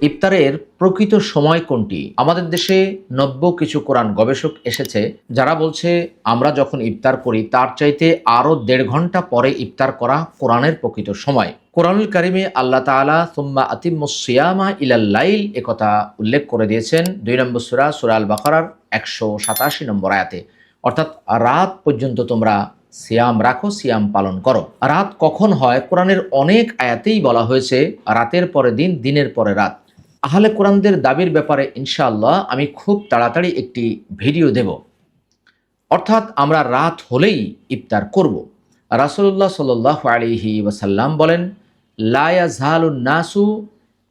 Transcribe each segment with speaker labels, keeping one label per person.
Speaker 1: ইফতারের প্রকৃত সময় কোনটি? আমাদের দেশে নব্য কিছু কোরআন গবেষক এসেছে যারা বলছে আমরা যখন ইফতার করি তার চাইতে আরও ১.৫ ঘন্টা পরে ইফতার করা কোরআনের প্রকৃত সময়। কোরআনুল কারিমে আল্লাহ তাআলা সুম্মা আতিম্মুস সিয়ামা ইলাল লাইল একথা উল্লেখ করে দিয়েছেন ২ নম্বর সূরা আল বাকারার ১৮৭ নম্বর আয়াতে, অর্থাৎ রাত পর্যন্ত তোমরা সিয়াম রাখো, সিয়াম পালন করো। রাত কখন হয়? কোরআনের অনেক আয়াতেই বলা হয়েছে রাতের পরে দিন, দিনের পরে রাত। আহলে কোরআনদের দাবির ব্যাপারে ইনশাআল্লাহ আমি খুব তাড়াতাড়ি একটি ভিডিও দেব। অর্থাৎ আমরা রাত হলেই ইফতার করব। রাসূলুল্লাহ সাল্লাল্লাহু আলাইহি ওয়াসাল্লাম বলেন, লা ইয়াজহালুন নাসু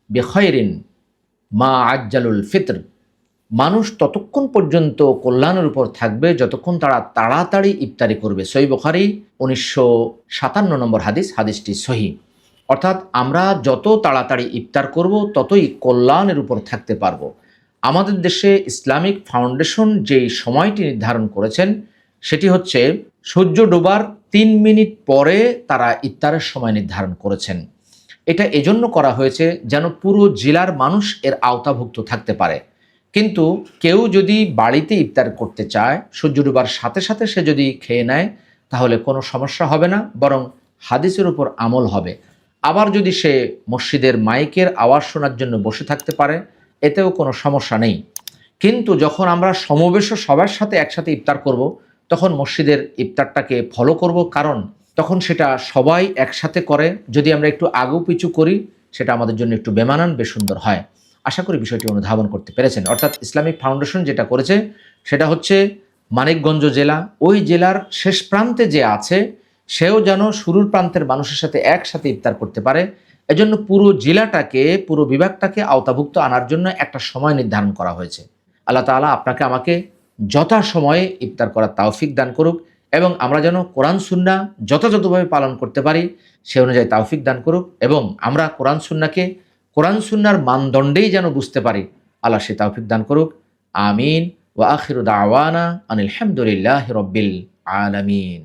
Speaker 1: বিখাইরিন মা আজ্জালুল ফিতর। মানুষ ততক্ষণ পর্যন্ত কল্যাণের উপর থাকবে যতক্ষণ তারা তাড়াতাড়ি ইফতারি করবে। সহিহ বুখারী 1957 নম্বর হাদিস, হাদিসটি সহিহ। অর্থাৎ আমরা যত তাড়াতাড়ি ইফতার করব ততই কল্যাণের উপর থাকতে পারবো। আমাদের দেশে ইসলামিক ফাউন্ডেশন যেই সময়টি নির্ধারণ করেছেন সেটি হচ্ছে সূর্য ডোবার ৩ মিনিট পরে তারা ইফতারের সময় নির্ধারণ করেছেন। এটা এজন্য করা হয়েছে যেন পুরো জেলার মানুষ এর আওতাভুক্ত থাকতে পারে। কিন্তু কেউ যদি বাড়িতে ইফতার করতে চায়, সূর্য ডোবার সাথে সাথে সে যদি খেয়ে নেয় তাহলে কোনো সমস্যা হবে না, বরং হাদিসের উপর আমল হবে। আবার যদি সে মসজিদের মাইকের আওয়াজ শোনার জন্য বসে থাকতে পারে, এতেও কোনো সমস্যা নেই। কিন্তু যখন আমরা সমাবেশ সবার সাথে একসাথে ইফতার করব, তখন মসজিদের ইফতারটাকে ফলো করব, কারণ তখন সেটা সবাই একসাথে করে। যদি আমরা একটু আগু পিছু করি সেটা আমাদের জন্য একটু বেমানান, বেসুন্দর হয়। আশা করি বিষয়টি অনুধাবন করতে পেরেছেন। অর্থাৎ ইসলামিক ফাউন্ডেশন যেটা করেছে সেটা হচ্ছে মানিকগঞ্জ জেলা, ওই জেলার শেষ প্রান্তে যে আছে সেও যেন শুরুর প্রান্তের মানুষের সাথে একসাথে ইফতার করতে পারে। এজন্য পুরো জেলাটাকে, পুরো বিভাগটাকে আওতাভুক্ত আনার জন্য একটা সময় নির্ধারণ করা হয়েছে। আল্লাহ তাআলা আপনাকে আমাকে যথাসময়ে ইফতার করার তৌফিক দান করুক এবং আমরা যেন কোরআন সুন্নাহ যথাযথভাবে পালন করতে পারি সে অনুযায়ী তৌফিক দান করুক, এবং আমরা কোরআন সুন্নাহকে কোরআন সুন্নাহর মানদণ্ডেই যেন বুঝতে পারি। আল্লাহ সে তৌফিক দান করুক। আমিন। ওয়া আখিরু দাওয়ানা আনিল হামদুলিল্লাহি রাব্বিল আলামিন।